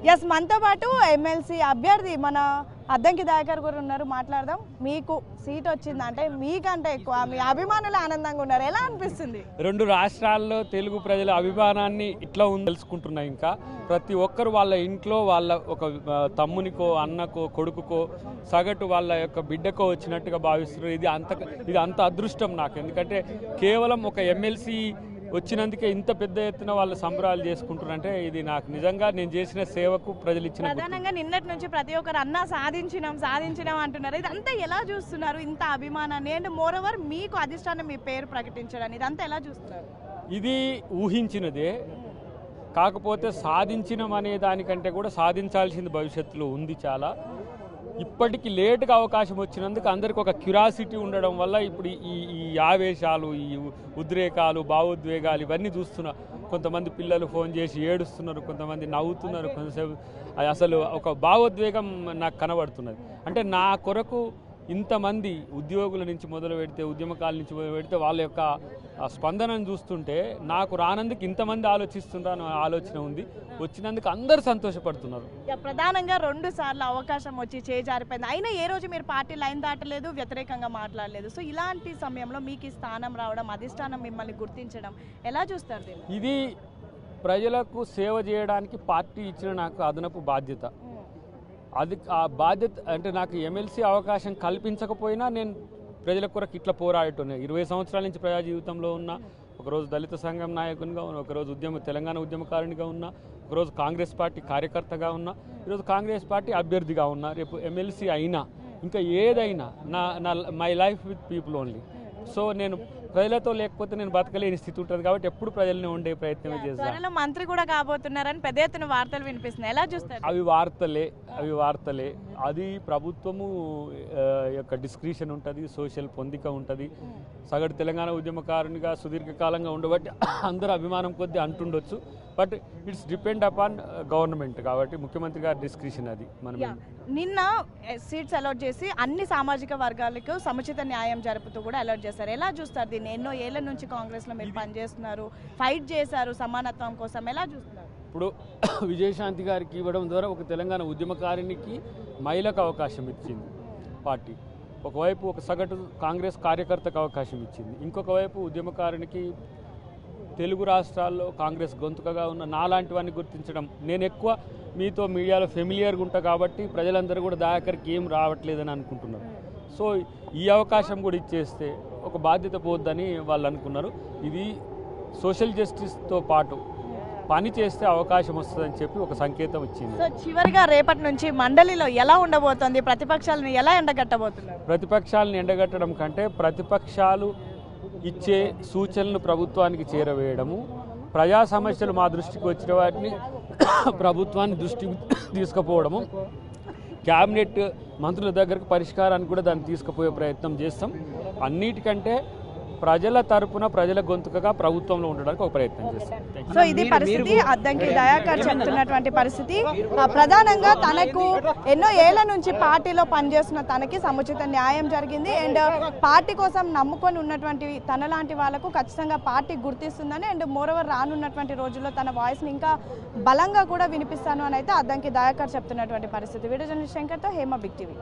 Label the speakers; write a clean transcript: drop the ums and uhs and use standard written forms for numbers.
Speaker 1: Yes మనతో పాటు MLC అభ్యర్థి మన అద్దంకి దయాకర్ గారు ఉన్నారు. మాట్లాడదాం. మీకు సీట్ వచ్చిందంటే మీకంటే ఎక్కువ మీ అభిమానులు ఆనందంగా ఉన్నారు. ఎలా అనిపిస్తుంది?
Speaker 2: రెండు రాష్ట్రాల్లో తెలుగు ప్రజల అభిమానాన్ని ఇట్లా ఉంది తెలుసుకుంటున్నాయి. ఇంకా ప్రతి ఒక్కరు వాళ్ళ ఇంట్లో వాళ్ళ ఒక తమ్మునికో అన్నకో కొడుకుకో సగటు వాళ్ళ యొక్క బిడ్డకో వచ్చినట్టుగా భావిస్తున్నారు. ఇది అంత అదృష్టం నాకు. ఎందుకంటే కేవలం ఒక ఎమ్మెల్సీ వచ్చినందుకే ఇంత పెద్ద ఎత్తున వాళ్ళు సంబరాలు చేసుకుంటున్నారంటే ఇది నాకు నిజంగా నేను చేసిన సేవకు ప్రజలు ఇచ్చిన.
Speaker 1: ప్రధానంగా నిన్నటి నుంచి ప్రతి ఒక్కరు అన్న సాధించినాం అంటున్నారు. ఇదంతా ఎలా చూస్తున్నారు? ఇంత అభిమానాన్ని అండ్ మోరోవర్ మీకు అధిష్టానం మీ పేరు ప్రకటించడానికి ఇదంతా ఎలా చూస్తున్నారు?
Speaker 2: ఇది ఊహించినదే, కాకపోతే సాధించినం అనే దానికంటే కూడా సాధించాల్సింది భవిష్యత్తులో ఉంది చాలా. ఇప్పటికి లేటుగా అవకాశం వచ్చినందుకు అందరికి ఒక క్యూరియాసిటీ ఉండడం వల్ల ఇప్పుడు ఈ ఆవేశాలు, ఈ ఉద్రేకాలు, భావోద్వేగాలు ఇవన్నీ చూస్తున్నా. కొంతమంది పిల్లలు ఫోన్ చేసి ఏడుస్తున్నారు, కొంతమంది నవ్వుతున్నారు, కొంతసేపు అసలు ఒక భావోద్వేగం నాకు కనబడుతున్నది. అంటే నా కొరకు ఇంతమంది ఉద్యోగుల నుంచి మొదలు పెడితే, ఉద్యమకాల నుంచి మొదలు పెడితే వాళ్ళ యొక్క స్పందనను చూస్తుంటే నాకు రానందుకు ఇంతమంది ఆలోచిస్తుంటాను ఆలోచన ఉంది. వచ్చినందుకు అందరూ సంతోషపడుతున్నారు.
Speaker 1: ప్రధానంగా 2 సార్లు అవకాశం వచ్చి చేజారిపోయింది. అయినా ఏ రోజు మీరు పార్టీ లైన్ దాటలేదు, వ్యతిరేకంగా మాట్లాడలేదు. సో ఇలాంటి సమయంలో మీకు ఈ స్థానం రావడం, అధిష్టానం మిమ్మల్ని గుర్తించడం ఎలా చూస్తారు?
Speaker 2: ఇది ప్రజలకు సేవ చేయడానికి పార్టీ ఇచ్చిన నాకు అదనపు బాధ్యత. అది ఆ బాధ్యత అంటే నాకు ఎమ్మెల్సీ అవకాశం కల్పించకపోయినా నేను ప్రజల కొరకు ఇట్లా పోరాడుతున్నాను. 20 సంవత్సరాల నుంచి ప్రజా జీవితంలో ఉన్న, ఒకరోజు దళిత సంఘం నాయకునిగా ఉన్నా, ఒకరోజు తెలంగాణ ఉద్యమకారునిగా ఉన్నా, ఒకరోజు కాంగ్రెస్ పార్టీ కార్యకర్తగా ఉన్నా, ఈరోజు కాంగ్రెస్ పార్టీ అభ్యర్థిగా ఉన్నా, రేపు ఎమ్మెల్సీ అయినా ఇంకా ఏదైనా నా my life with people only. So నేను ప్రజలతో లేకపోతే నేను బతకలేని స్థితి ఉంటుంది కాబట్టి ఎప్పుడు ప్రజల్ని ఉండే ప్రయత్నం చేస్తాను.
Speaker 1: మంత్రి కూడా కాబోతున్నారని పెద్ద ఎత్తున వార్తలు వినిపిస్తున్నాయి. ఎలా చూస్తారు?
Speaker 2: అవి వార్తలే. అది ప్రభుత్వము యొక్క డిస్క్రిషన్ ఉంటుంది, సోషల్ పొందిక ఉంటుంది. సగటు తెలంగాణ ఉద్యమకారునిగా సుదీర్ఘకాలంగా ఉండబట్టి అందరూ అభిమానం కొద్దీ అంటుండొచ్చు. But it's depend upon government కాబట్టి ముఖ్యమంత్రి గారి డిస్క్రిషన్ అది. మనం
Speaker 1: నిన్న సీట్స్ అలాట్ చేసి అన్ని సామాజిక వర్గాలకు సముచిత న్యాయం జరుపుతూ కూడా అలాట్ చేశారు. ఎలా చూస్తారు దీన్ని? ఎన్నో ఏళ్ల నుంచి కాంగ్రెస్లో మీరు పనిచేస్తున్నారు, ఫైట్ చేశారు సమానత్వం కోసం. ఎలా చూస్తున్నారు?
Speaker 2: ఇప్పుడు విజయశాంతి గారికి ఇవ్వడం ద్వారా ఒక తెలంగాణ ఉద్యమకారునికి మహిళకు అవకాశం ఇచ్చింది పార్టీ. ఒకవైపు ఒక సగటు కాంగ్రెస్ కార్యకర్తకు అవకాశం ఇచ్చింది, ఇంకొక వైపు ఉద్యమకారునికి తెలుగు రాష్ట్రాల్లో కాంగ్రెస్ గొంతుకగా ఉన్న నాలాంటి వాడిని గుర్తించడం. నేను ఎక్కువ మీతో మీడియాలో ఫెమిలియర్గా ఉంటా కాబట్టి ప్రజలందరూ కూడా దయాకర్కి ఏం రావట్లేదని అనుకుంటున్నారు. సో ఈ అవకాశం కూడా ఇచ్చేస్తే ఒక బాధ్యత పోద్దని వాళ్ళు అనుకున్నారు. ఇది సోషల్ జస్టిస్తో పాటు పని చేస్తే అవకాశం వస్తుందని చెప్పి ఒక సంకేతం ఇచ్చింది.
Speaker 1: సో చివరిగా రేపటి నుంచి మండలిలో ఎలా ఉండబోతోంది? ప్రతిపక్షాలను ఎలా ఎండగట్టబోతున్నారు?
Speaker 2: ప్రతిపక్షాలను ఎండగట్టడం కంటే ప్రతిపక్షాలు ఇచ్చే సూచనలు ప్రభుత్వానికి చేరవేయడము, ప్రజా సమస్యలు మా దృష్టికి వచ్చిన వాటిని ప్రభుత్వాన్ని దృష్టికి తీసుకుపోవడము, క్యాబినెట్ మంత్రుల దగ్గరకు పరిష్కారానికి కూడా దాన్ని తీసుకుపోయే ప్రయత్నం చేస్తాం. అన్నిటికంటే ప్రజల తరపున ప్రజల గొంతుకగా ప్రభుత్వంలో ఉండడానికి ఒక ప్రయత్నం చేస్తాం.
Speaker 1: సో ఇది పరిస్థితి. అద్దంకి దయాకర్ చెప్తున్నటువంటి పరిస్థితి. ప్రధానంగా తనకు ఎన్నో ఏళ్ల నుంచి పార్టీలో పనిచేస్తున్న తనకి సముచిత న్యాయం జరిగింది అండ్ పార్టీ కోసం నమ్ముకొని ఉన్నటువంటి తనలాంటి వాళ్ళకు ఖచ్చితంగా పార్టీ గుర్తిస్తుందని అండ్ మోరోవర్ రానున్నటువంటి రోజుల్లో తన వాయిస్ని ఇంకా బలంగా కూడా వినిపిస్తాను అని అయితే అద్దంకి దయాకర్ చెప్తున్నటువంటి పరిస్థితి. వీడియో జర్నలిస్ట్ శంకర్తో హేమ, బిగ్ టీవీ.